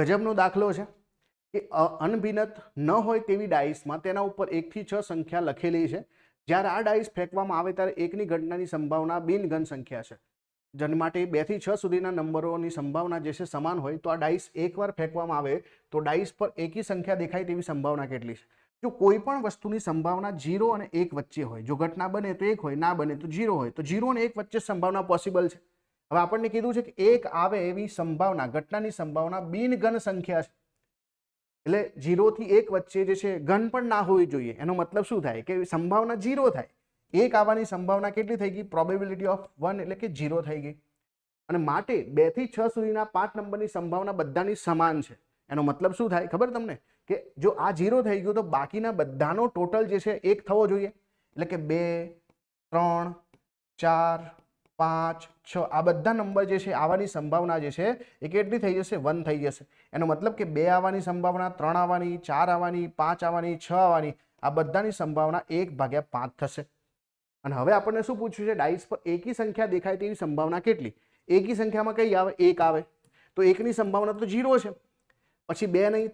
ગજબનો દાખલો છે કે અનભિન્નત ન હોય તેવી ડાઇસમાં તેના ઉપર 1 થી 6 સંખ્યા લખેલી છે. જ્યારે આ ડાઇસ ફેંકવામાં આવે ત્યારે એકની ઘટનાની સંભાવના બિનઘન સંખ્યા છે. જેના માટે 2 થી 6 સુધીના નંબરોની સંભાવના જે છે સમાન હોય તો આ ડાઇસ એકવાર ફેંકવામાં આવે તો ડાઇસ પર એકી સંખ્યા દેખાય તેવી સંભાવના કેટલી છે? જો કોઈ પણ વસ્તુની સંભાવના 0 અને 1 વચ્ચે હોય, જો ઘટના બને તો 1 હોય, ના બને તો 0 હોય, તો 0 અને 1 વચ્ચે સંભાવના પોસિબલ છે. હવે આપણને કીધું છે કે 1 આવે એવી સંભાવના, ઘટનાની સંભાવના બિનઘન સંખ્યા છે. એટલે 0 થી 1 વચ્ચે જે છે ઘન પણ ના હોવી જોઈએ. એનો મતલબ શું થાય કે સંભાવના 0 થાય. 1 આવવાની સંભાવના કેટલી થઈ ગઈ? પ્રોબેબિલિટી ઓફ 1 એટલે કે 0 થઈ ગઈ. અને માટે 2 થી 6 સુધીના 5 નંબરની સંભાવના બધાની સમાન છે. એનો મતલબ શું થાય ખબર તમને? કે જો આ 0 થઈ ગયું તો બાકીના બધાનો ટોટલ જે છે 1 થવો જોઈએ. એટલે કે 2, 3, 4, 5, 6 આ બધા નંબર જે છે આવવાની સંભાવના જે છે એ કેટલી થઈ જશે? 1 થઈ જશે. એનો મતલબ કે 2 આવવાની સંભાવના, 3 આવવાની, 4 આવવાની, 5 આવવાની, 6 આવવાની, આ બધાની સંભાવના 1/5 થશે. અને હવે આપણને શું પૂછ્યું છે? ડાઇસ પર એકી સંખ્યા દેખાય તેવી સંભાવના કેટલી? એકી સંખ્યામાં કઈ આવે? 1 આવે. તો 1 ની સંભાવના તો 0 છે. પછી 2 નહીં,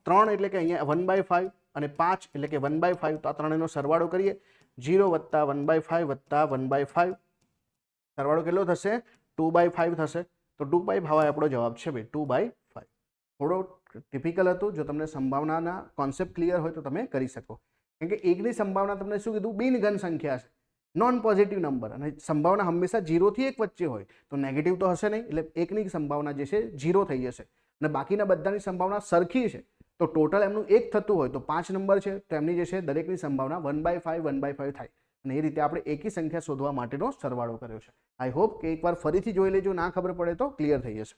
3 એટલે કે અહીંયા 1/5 અને 5 એટલે કે 1/5. તો આ ત્રણેયનો સરવાળો કરીએ. 0 + 1/5 + 1/5 સરવાળો કેટલો થશે? 2/5 થશે. તો 2/5 આપણો જવાબ છે ભાઈ, 2/5. થોડો ટિપિકલ હતું. જો તમને સંભાવનાના કોન્સેપ્ટ ક્લિયર હોય તો તમે કરી શકો. કેમ કે એકની સંભાવના તમને શું કીધું? બિનઘન સંખ્યા છે, નોન પોઝિટિવ નંબર. અને સંભાવના હંમેશા 0 થી 1 વચ્ચે હોય તો નેગેટિવ તો હશે નહીં. એટલે એકની સંભાવના જે છે 0 થઈ જશે. અને બાકીના બધાની સંભાવના સરખી છે તો ટોટલ એમનું 1 થતું હોય તો 5 નંબર છે તો એમની જે છે દરેકની સંભાવના 1/5 1/5 થાય. અને એ રીતે આપણે એકી સંખ્યા શોધવા માટેનો સરવાળો કર્યો છે. આઈ હોપ કે એકવાર ફરીથી જોઈ લેજો. ના ખબર પડે તો ક્લિયર થઈ જશે.